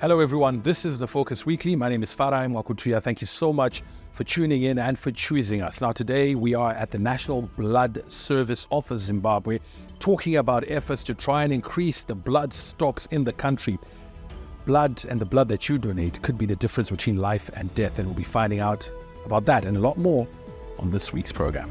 Hello everyone, this is The Focus Weekly. My name is Farai Mwakutuya. Thank you so much for tuning in and for choosing us. Now today we are at the National Blood Service of Zimbabwe talking about efforts to try and increase the blood stocks in the country. Blood and the blood that you donate could be the difference between life and death, and we'll be finding out about that and a lot more on this week's program.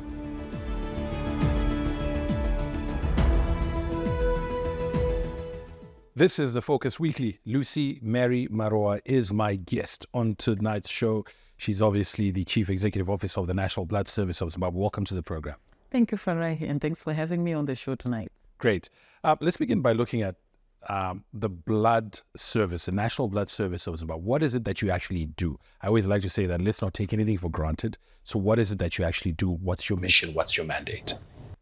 This is The Focus Weekly. Lucy Mary Marowa is my guest on tonight's show. She's obviously the Chief Executive Officer of the National Blood Service of Zimbabwe. Welcome to the program. Thank you, Farai, and thanks for having me on the show tonight. Great. Let's begin by looking at the blood service, the National Blood Service of Zimbabwe. What is it that you actually do? I always like to say that let's not take anything for granted. So what is it that you actually do? What's your mission? What's your mandate?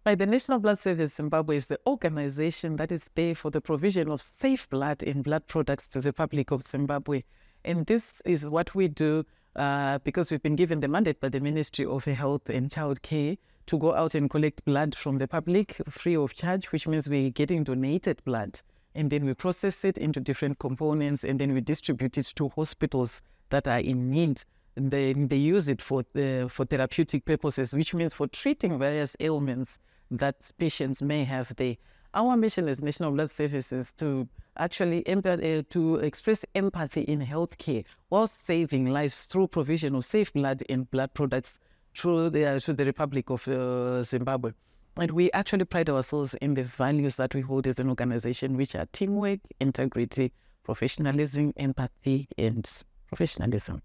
Right, the National Blood Service Zimbabwe is the organization that is there for the provision of safe blood and blood products to the public of Zimbabwe. And this is what we do because we've been given the mandate by the Ministry of Health and Child Care to go out and collect blood from the public free of charge, which means we're getting donated blood. And then we process it into different components, and then we distribute it to hospitals that are in need. And then they use it for therapeutic purposes, which means for treating various ailments that patients may have there. Our mission as National Blood Services to actually to express empathy in healthcare while saving lives through provision of safe blood and blood products to the Republic of Zimbabwe. And we actually pride ourselves in the values that we hold as an organization, which are teamwork, integrity, professionalism, empathy, and professionalism.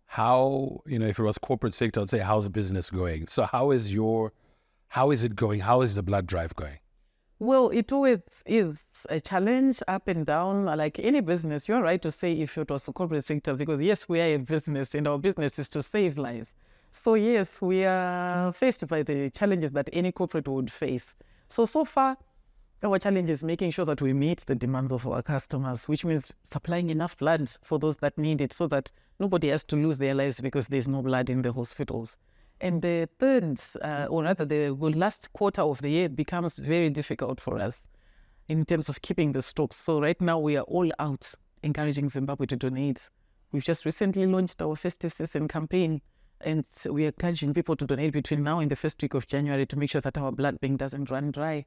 How, if it was corporate sector, I'd say, how's the business going? So how is it going? How is the blood drive going? Well, it always is a challenge up and down. Like any business, you're right to say if it was a corporate sector, because yes, we are a business and our business is to save lives. So yes, we are faced by the challenges that any corporate would face. So far, our challenge is making sure that we meet the demands of our customers, which means supplying enough blood for those that need it so that nobody has to lose their lives because there's no blood in the hospitals. And the third, or rather the last quarter of the year becomes very difficult for us in terms of keeping the stocks. So right now we are all out encouraging Zimbabwe to donate. We've just recently launched our festive season campaign, and we are encouraging people to donate between now and the first week of January to make sure that our blood bank doesn't run dry.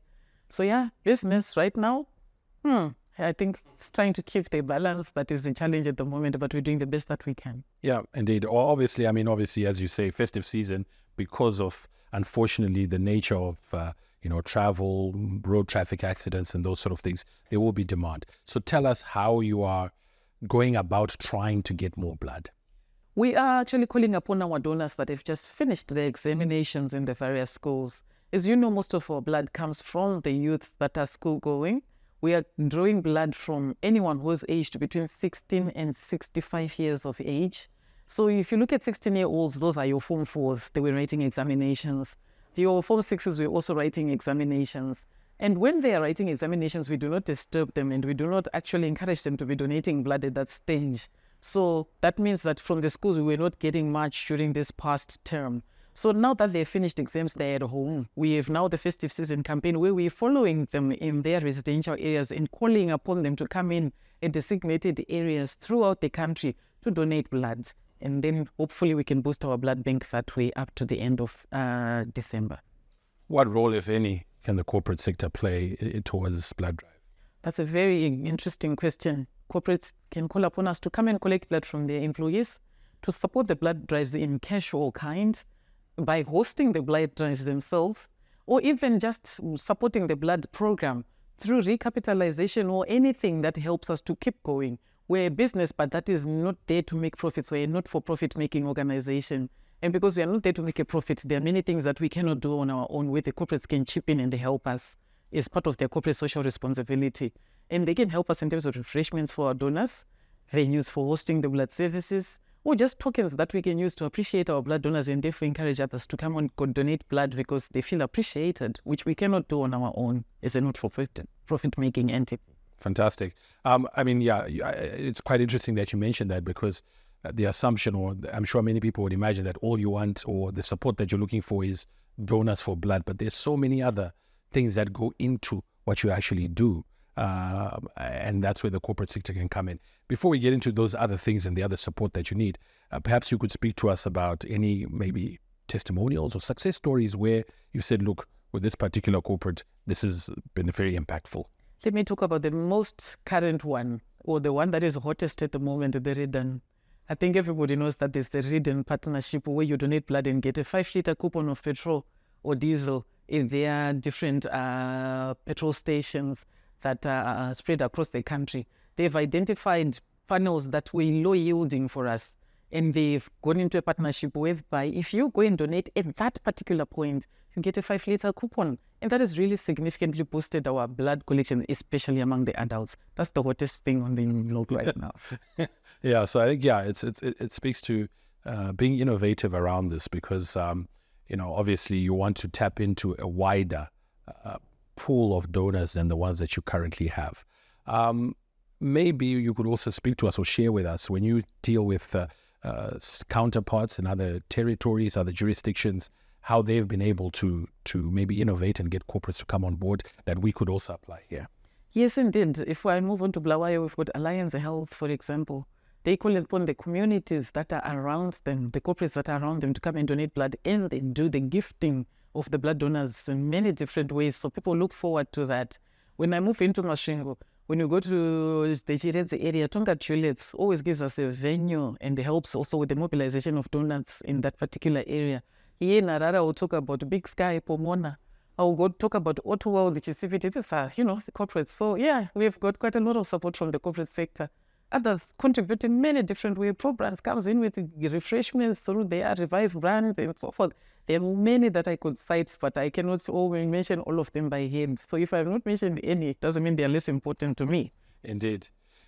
So yeah, business right now, I think it's trying to keep the balance. That is the challenge at the moment, but we're doing the best that we can. Yeah, indeed. Obviously, as you say, festive season, because of, unfortunately, the nature of, travel, road traffic accidents and those sort of things, there will be demand. So tell us how you are going about trying to get more blood. We are actually calling upon our donors that have just finished their examinations in the various schools. As you know, most of our blood comes from the youth that are school going. We are drawing blood from anyone who is aged between 16 and 65 years of age. So if you look at 16-year-olds, those are your Form 4s. They were writing examinations. Your Form 6s were also writing examinations. And when they are writing examinations, we do not disturb them, and we do not actually encourage them to be donating blood at that stage. So that means that from the schools, we were not getting much during this past term. So now that they've finished exams, they're at home. We have now the festive season campaign where we're following them in their residential areas and calling upon them to come in designated areas throughout the country to donate blood. And then hopefully we can boost our blood bank that way up to the end of December. What role, if any, can the corporate sector play towards this blood drive? That's a very interesting question. Corporates can call upon us to come and collect blood from their employees, to support the blood drives in cash or kind, by hosting the blood drives themselves, or even just supporting the blood program through recapitalization or anything that helps us to keep going. We're a business, but that is not there to make profits. We're a not-for-profit making organization. And because we are not there to make a profit, there are many things that we cannot do on our own where the corporates can chip in and help us as part of their corporate social responsibility. And they can help us in terms of refreshments for our donors, venues for hosting the blood services, or just tokens that we can use to appreciate our blood donors and therefore encourage others to come and donate blood because they feel appreciated, which we cannot do on our own as a not-for-profit-making entity. Fantastic. It's quite interesting that you mentioned that because the assumption, or I'm sure many people would imagine that all you want or the support that you're looking for is donors for blood, but there's so many other things that go into what you actually do. and that's where the corporate sector can come in. Before we get into those other things and the other support that you need, perhaps you could speak to us about any maybe testimonials or success stories where you said, look, with this particular corporate, this has been very impactful. Let me talk about the most current one, or the one that is hottest at the moment, the Redden. I think everybody knows that there's the Redden partnership where you donate blood and get a 5-liter coupon of petrol or diesel in their different petrol stations that are spread across the country. They've identified funnels that were low yielding for us, and they've gone into a partnership whereby if you go and donate at that particular point, you get a 5-liter coupon. And that has really significantly boosted our blood collection, especially among the adults. That's the hottest thing on the blog right now. Yeah, so I think, it speaks to being innovative around this because, obviously you want to tap into a wider pool of donors than the ones that you currently have. Maybe you could also speak to us or share with us when you deal with counterparts in other territories, other jurisdictions, how they've been able to maybe innovate and get corporates to come on board that we could also apply here. Yes, indeed. If I move on to Bulawayo, we've got Alliance Health, for example. They call upon the communities that are around them, the corporates that are around them, to come and donate blood, and they do the gifting of the blood donors in many different ways. So people look forward to that. When I move into Masvingo, when you go to the Chiredzi area, Tonga Toilets always gives us a venue and helps also with the mobilization of donors in that particular area. Here in Narara, we'll talk about Big Sky, Pomona. I'll go talk about Ottawa, which is CVT. These are, the corporates. So yeah, we've got quite a lot of support from the corporate sector. Others contribute in many different ways. Programs comes in with refreshments through their Revive brand and so forth. There are many that I could cite, but I cannot mention all of them by hand. So if I have not mentioned any, it doesn't mean they are less important to me. Indeed.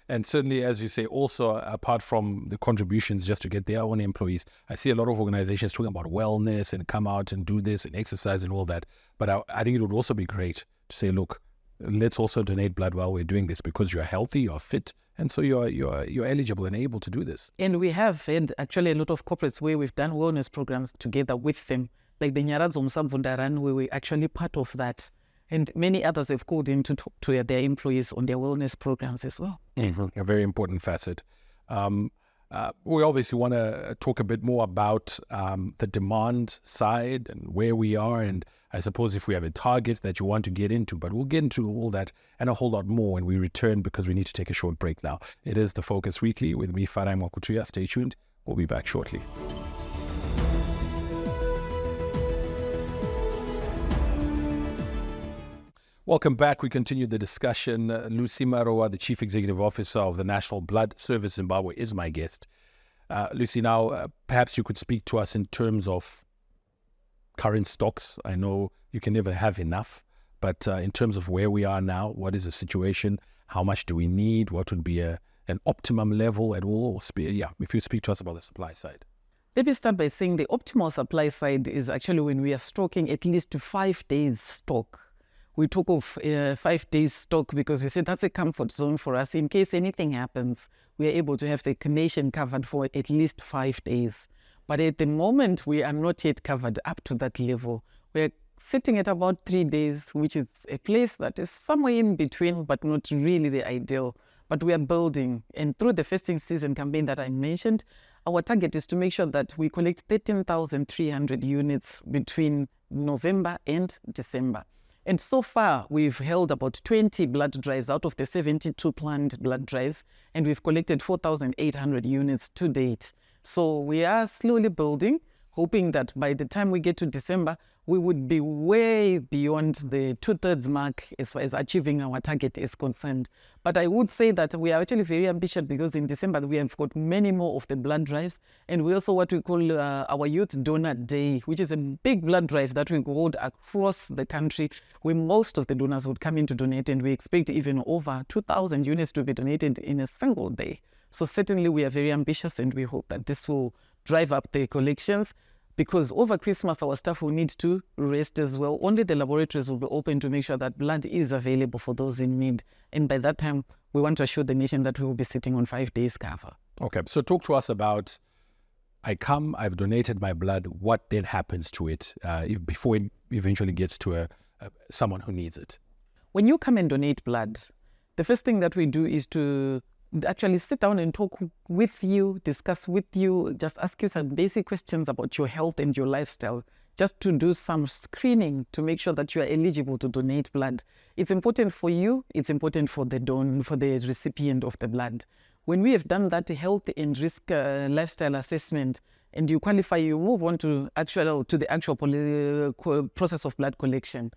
And certainly, as you say, also apart from the contributions just to get their own employees, I see a lot of organizations talking about wellness and come out and do this and exercise and all that. But I think it would also be great to say, look, let's also donate blood while we're doing this because you're healthy, you're fit, and so you're eligible and able to do this. And we have had actually a lot of corporates where we've done wellness programs together with them, like the Nyaradzo Msamvundaran, where we're actually part of that. And many others have called in to talk to their employees on their wellness programs as well. Mm-hmm. A very important facet. We obviously want to talk a bit more about the demand side and where we are. And I suppose if we have a target that you want to get into, but we'll get into all that and a whole lot more when we return because we need to take a short break now. It is the Focus Weekly with me, Farai Mwakutuya. Stay tuned. We'll be back shortly. Welcome back. We continue the discussion. Lucy Marowa, the Chief Executive Officer of the National Blood Service Zimbabwe, is my guest. Lucy, now perhaps you could speak to us in terms of current stocks. I know you can never have enough, but in terms of where we are now, what is the situation? How much do we need? What would be an optimum level at all? If you speak to us about the supply side. Let me start by saying the optimal supply side is actually when we are stocking at least 5 days stock. We talk of 5 days stock because we say that's a comfort zone for us. In case anything happens, we are able to have the nation covered for at least 5 days. But at the moment, we are not yet covered up to that level. We're sitting at about 3 days, which is a place that is somewhere in between, but not really the ideal. But we are building. And through the festive season campaign that I mentioned, our target is to make sure that we collect 13,300 units between November and December. And so far, we've held about 20 blood drives out of the 72 planned blood drives, and we've collected 4,800 units to date. So we are slowly building, hoping that by the time we get to December, we would be way beyond the 2/3 mark as far as achieving our target is concerned. But I would say that we are actually very ambitious because in December, we have got many more of the blood drives. And we also what we call our Youth Donor Day, which is a big blood drive that we hold across the country where most of the donors would come in to donate. And we expect even over 2,000 units to be donated in a single day. So certainly we are very ambitious and we hope that this will drive up the collections. Because over Christmas, our staff will need to rest as well. Only the laboratories will be open to make sure that blood is available for those in need. And by that time, we want to assure the nation that we will be sitting on 5 days cover. Okay, so talk to us about, I've donated my blood, what then happens to it before it eventually gets to someone who needs it? When you come and donate blood, the first thing that we do is to actually sit down and talk with you, discuss with you, just ask you some basic questions about your health and your lifestyle, just to do some screening to make sure that you are eligible to donate blood. It's important for you, it's important for the recipient of the blood. When we have done that health and risk lifestyle assessment and you qualify, you move on to the actual process of blood collection.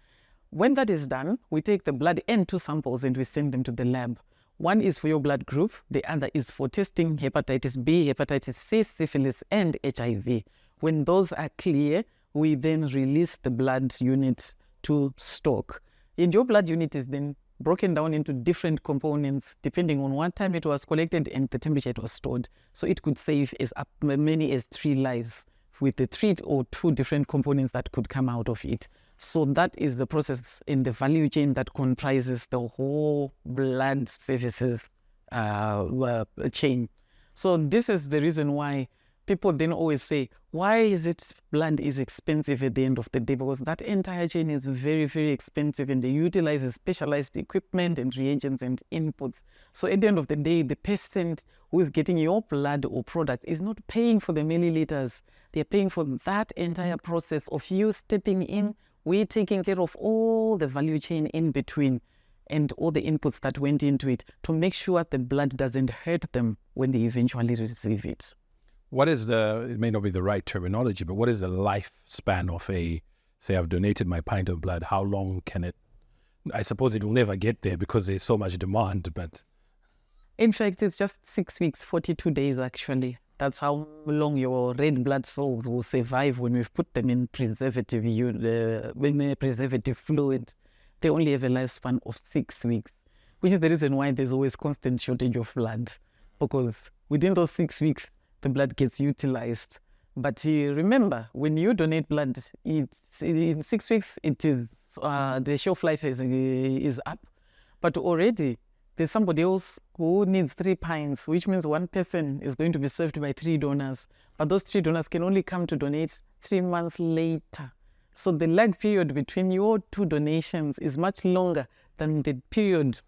When that is done, we take the blood and 2 samples and we send them to the lab. One is for your blood group, the other is for testing hepatitis B, hepatitis C, syphilis, and HIV. When those are clear, we then release the blood unit to stock. And your blood unit is then broken down into different components depending on what time it was collected and the temperature it was stored. So it could save as many as 3 lives with the 3 or 2 different components that could come out of it. So that is the process in the value chain that comprises the whole blood services chain. So this is the reason why people then always say, why is it blood is expensive at the end of the day? Because that entire chain is very, very expensive and they utilize specialized equipment and reagents and inputs. So at the end of the day, the patient who is getting your blood or product is not paying for the milliliters. They're paying for that entire process of you stepping in. We're taking care of all the value chain in between and all the inputs that went into it to make sure the blood doesn't hurt them when they eventually receive it. What is it may not be the right terminology, but what is the lifespan of say I've donated my pint of blood? How long can it, I suppose it will never get there because there's so much demand, but. In fact, it's just 6 weeks, 42 days actually. That's how long your red blood cells will survive when we've put them in preservative fluid. They only have a lifespan of 6 weeks, which is the reason why there's always constant shortage of blood, because within those 6 weeks, the blood gets utilized. But remember, when you donate blood, it's in 6 weeks, it is the shelf life is up, but already there's somebody else who needs 3 pints, which means one person is going to be served by 3 donors. But those 3 donors can only come to donate 3 months later. So the lag period between your 2 donations is much longer than the period,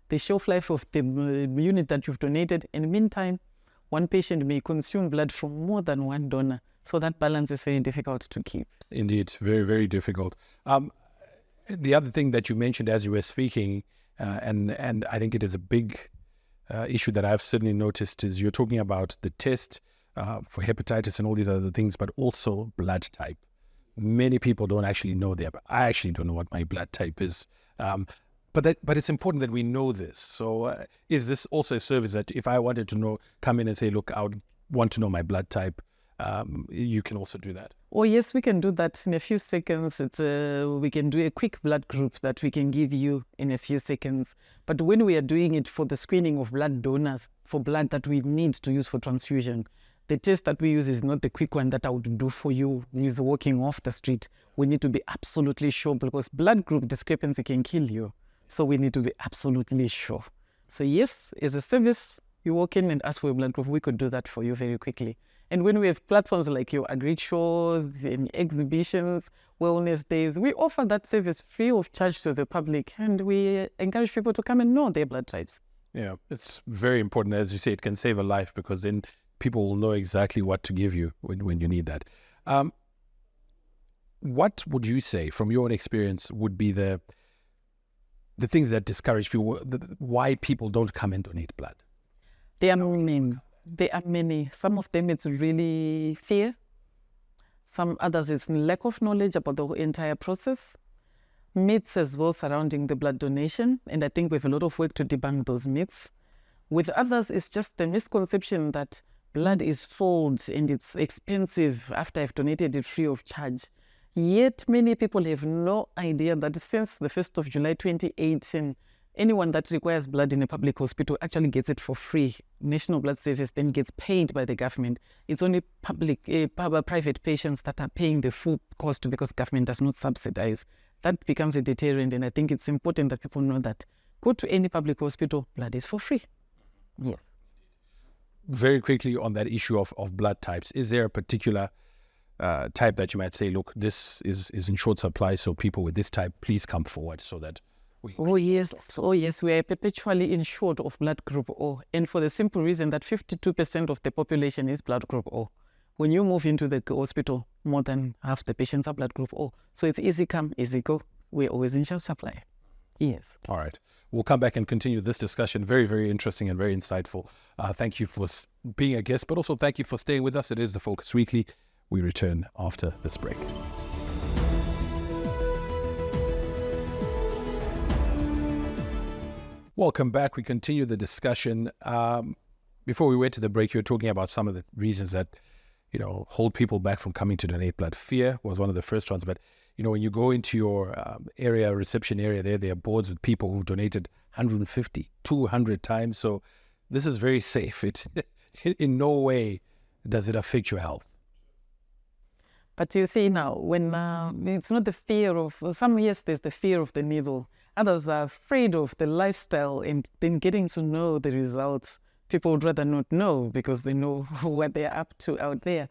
the shelf life of the unit that you've donated. In the meantime, one patient may consume blood from more than 1 donor. So that balance is very difficult to keep. Indeed, very, very difficult. The other thing that you mentioned as you were speaking, and I think it is a big issue that I've certainly noticed, is you're talking about the test for hepatitis and all these other things, but also blood type. Many people don't actually know but I actually don't know what my blood type is. But it's important that we know this. So is this also a service that if I wanted to know, come in and say, look, I would want to know my blood type, you can also do that? Oh, yes, we can do that in a few seconds. We can do a quick blood group that we can give you in a few seconds. But when we are doing it for the screening of blood donors, for blood that we need to use for transfusion, the test that we use is not the quick one that I would do for you who's walking off the street. We need to be absolutely sure, because blood group discrepancy can kill you. So we need to be absolutely sure. So yes, as a service, you walk in and ask for a blood group, we could do that for you very quickly. And when we have platforms like your agri shows and exhibitions, wellness days, we offer that service free of charge to the public, and we encourage people to come and know their blood types. Yeah, it's very important. As you say, it can save a life, because then people will know exactly what to give you when you need that. What would you say, from your own experience, would be the things that discourage people, why people don't come and donate blood? There are many. Some of them it's really fear. Some others it's lack of knowledge about the entire process. Myths as well surrounding the blood donation. And I think we have a lot of work to debunk those myths. With others, it's just the misconception that blood is sold and it's expensive after I've donated it free of charge. Yet many people have no idea that since the 1st of July 2018, anyone that requires blood in a public hospital actually gets it for free. National Blood Service then gets paid by the government. It's only private patients that are paying the full cost because government does not subsidize. That becomes a deterrent, and I think it's important that people know that. Go to any public hospital, blood is for free. Yeah. Very quickly on that issue of blood types, is there a particular type that you might say, look, this is in short supply, so people with this type, please come forward so that Oh yes, we are perpetually in short of blood group O, and for the simple reason that 52% of the population is blood group O. When you move into the hospital, more than half the patients are blood group O. So it's easy come, easy go. We're always in short supply. Yes. All right. We'll come back and continue this discussion. Very, very interesting and very insightful. Thank you for being a guest, but also thank you for staying with us. It is the Focus Weekly. We return after this break. Welcome back. We continue the discussion. Before we went to the break, you were talking about some of the reasons that, hold people back from coming to donate blood. Fear was one of the first ones. But, when you go into your reception area there are boards with people who've donated 150, 200 times. So this is very safe. It in no way does it affect your health. But you see now, when it's not the fear of, some years there's the fear of the needle. Others are afraid of the lifestyle and then getting to know the results. People would rather not know because they know what they're up to out there.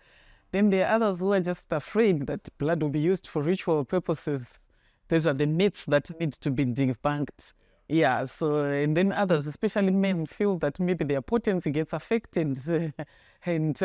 Then there are others who are just afraid that blood will be used for ritual purposes. Those are the myths that need to be debunked. Yeah, so, and then others, especially men, feel that maybe their potency gets affected. But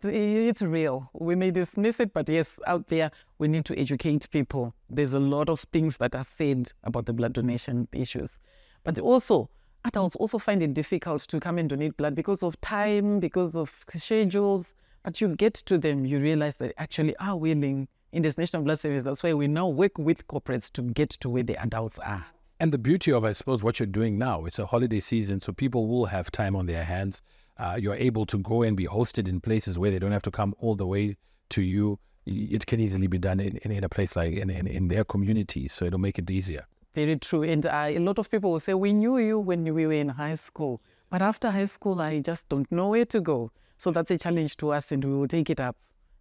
it's real. We may dismiss it, but yes, out there, we need to educate people. There's a lot of things that are said about the blood donation issues. But also, adults also find it difficult to come and donate blood because of time, because of schedules. But you get to them, you realize they actually are willing. In this National Blood Service, that's why we now work with corporates to get to where the adults are. And the beauty of, I suppose, what you're doing now, it's a holiday season, so people will have time on their hands. You're able to go and be hosted in places where they don't have to come all the way to you. It can easily be done in a place like in their community, so it'll make it easier. Very true. And a lot of people will say, we knew you when we were in high school. But after high school, I just don't know where to go. So that's a challenge to us, and we will take it up.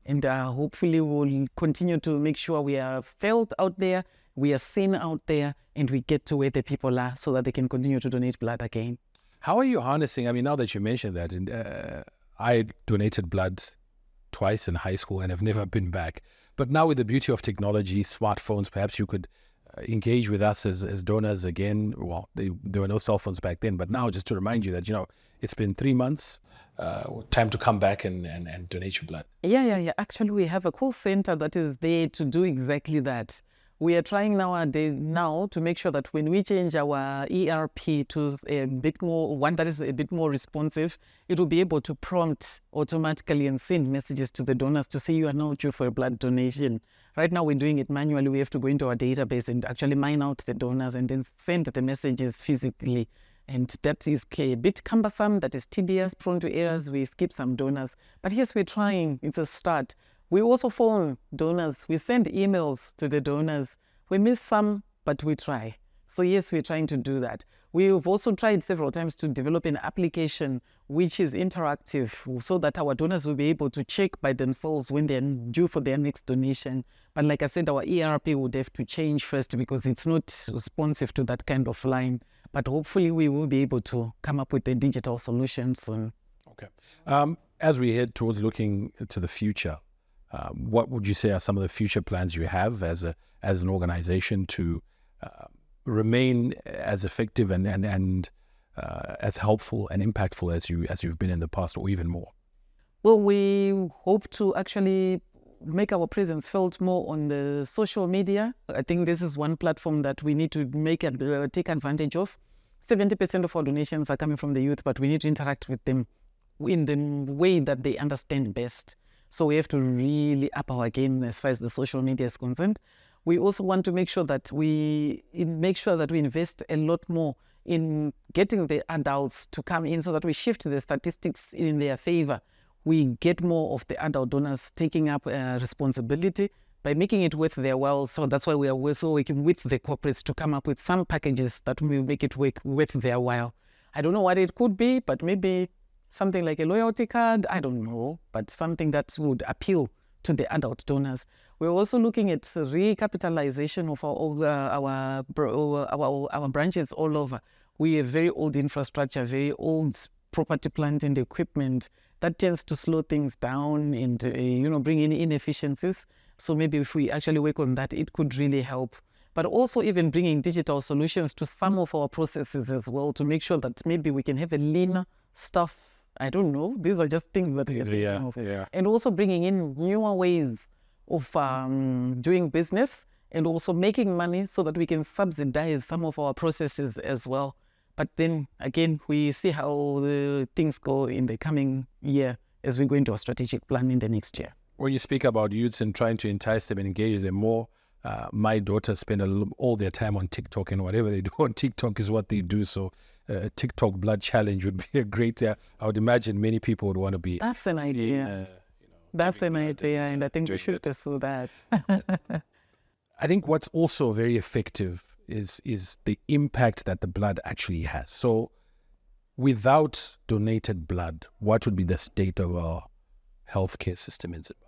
And hopefully we'll continue to make sure we are felt out there, we are seen out there, and we get to where the people are so that they can continue to donate blood again. How are you harnessing, now that you mentioned that, and I donated blood twice in high school and have never been back. But now with the beauty of technology, smartphones, perhaps you could engage with us as donors again. Well, there were no cell phones back then, but now just to remind you that, it's been 3 months, time to come back and donate your blood. Yeah. Actually, we have a call center that is there to do exactly that. We are trying nowadays to make sure that when we change our ERP to a bit more, one that is a bit more responsive, it will be able to prompt automatically and send messages to the donors to say you are now due for a blood donation. Right now we're doing it manually. We have to go into our database and actually mine out the donors and then send the messages physically. And that is a bit cumbersome, that is tedious, prone to errors. We skip some donors. But yes, we're trying. It's a start. We also phone donors. We send emails to the donors. We miss some, but we try. So yes, we're trying to do that. We've also tried several times to develop an application which is interactive so that our donors will be able to check by themselves when they're due for their next donation. But like I said, our ERP would have to change first because it's not responsive to that kind of line. But hopefully we will be able to come up with a digital solution soon. Okay. As we head towards looking to the future, what would you say are some of the future plans you have as an organization to remain as effective and as helpful and impactful as you've been in the past, or even more? Well, we hope to actually make our presence felt more on the social media. I think this is one platform that we need to take advantage of. 70% of our donations are coming from the youth, but we need to interact with them in the way that they understand best. So we have to really up our game as far as the social media is concerned. We also want to make sure that we invest a lot more in getting the adults to come in so that we shift the statistics in their favor. We get more of the adult donors taking up responsibility by making it worth their while. So that's why we are also working with the corporates to come up with some packages that will make it work worth their while. I don't know what it could be, but maybe something like a loyalty card, I don't know, but something that would appeal to the adult donors. We're also looking at recapitalization of our branches all over. We have very old infrastructure, very old property, plant and equipment. That tends to slow things down and bring in inefficiencies. So maybe if we actually work on that, it could really help. but also even bringing digital solutions to some of our processes as well, to make sure that maybe we can have a leaner stuff. I don't know. These are just things that we're thinking of. And also bringing in newer ways of doing business and also making money so that we can subsidize some of our processes as well. But then again, we see how the things go in the coming year as we go into our strategic plan in the next year. When you speak about youths and trying to entice them and engage them more, my daughters spend all their time on TikTok, and whatever they do on TikTok is what they do. So a TikTok blood challenge would be a great, I would imagine many people would want to be. That's an idea. That's an idea, and I think we should pursue that. I think what's also very effective is the impact that the blood actually has. So without donated blood, what would be the state of our healthcare system in Zimbabwe?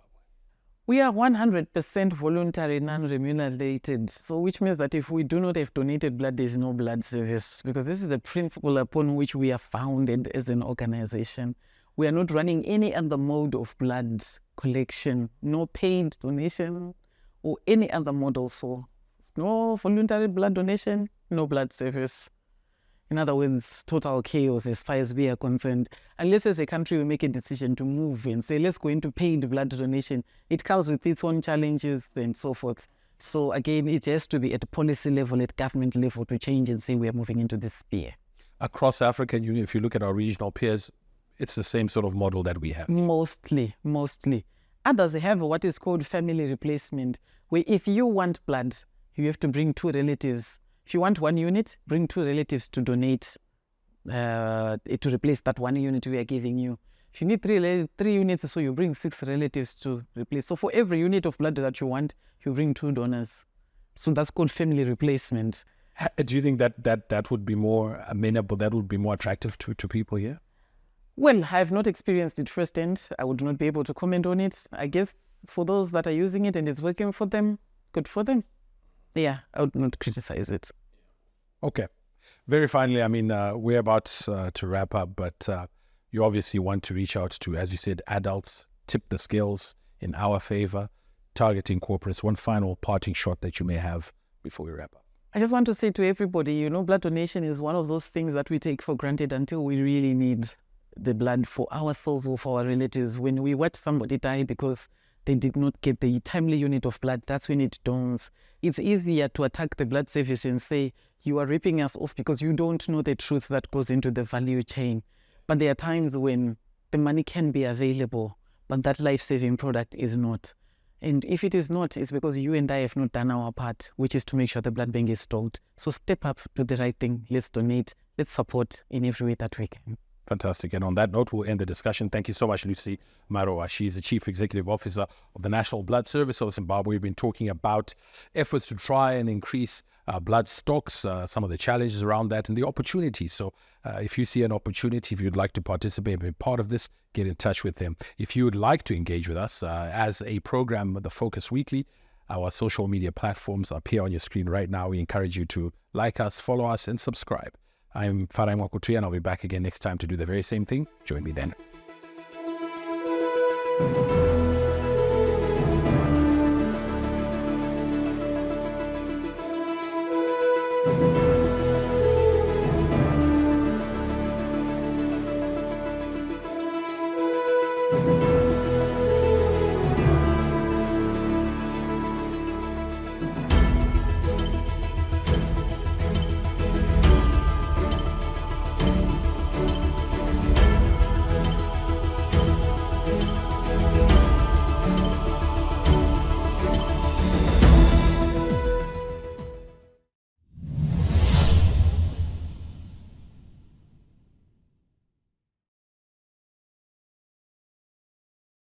We are 100% voluntary, non-remunerated. So which means that if we do not have donated blood, there is no blood service, because this is the principle upon which we are founded as an organization. We are not running any other mode of blood collection, no paid donation or any other model. So no voluntary blood donation, no blood service. In other words, total chaos as far as we are concerned. Unless as a country we make a decision to move and say, let's go into paid blood donation, it comes with its own challenges and so forth. So again, it has to be at policy level, at government level, to change and say we are moving into this sphere. Across African Union, if you look at our regional peers, it's the same sort of model that we have. Mostly. Others have what is called family replacement, where if you want blood, you have to bring 2 relatives. If you want 1 unit, bring 2 relatives to donate, to replace that 1 unit we are giving you. If you need 3 units, so you bring 6 relatives to replace. So for every unit of blood that you want, you bring 2 donors. So that's called family replacement. Do you think that would be more amenable, that would be more attractive to people here? Well, I have not experienced it firsthand. I would not be able to comment on it. I guess for those that are using it and it's working for them, good for them. Yeah, I would not criticize it. Okay. Very finally, I mean, we're about to wrap up, but you obviously want to reach out to, as you said, adults, tip the scales in our favor, targeting corporates. One final parting shot that you may have before we wrap up. I just want to say to everybody, blood donation is one of those things that we take for granted until we really need the blood for ourselves or for our relatives. When we watch somebody die because they did not get the timely unit of blood, that's when it dawns. It's easier to attack the blood service and say, you are ripping us off because you don't know the truth that goes into the value chain. But there are times when the money can be available, but that life-saving product is not. And if it is not, it's because you and I have not done our part, which is to make sure the blood bank is stocked. So step up, do the right thing. Let's donate. Let's support in every way that we can. Fantastic. And on that note, we'll end the discussion. Thank you so much, Lucy Marowa. She's the Chief Executive Officer of the National Blood Service of Zimbabwe. We've been talking about efforts to try and increase blood stocks, some of the challenges around that and the opportunities. So if you see an opportunity, if you'd like to participate and be part of this, get in touch with them. If you would like to engage with us as a program, The Focus Weekly, our social media platforms appear on your screen right now. We encourage you to like us, follow us, and subscribe. I'm Farai Mwakutuya, and I'll be back again next time to do the very same thing. Join me then.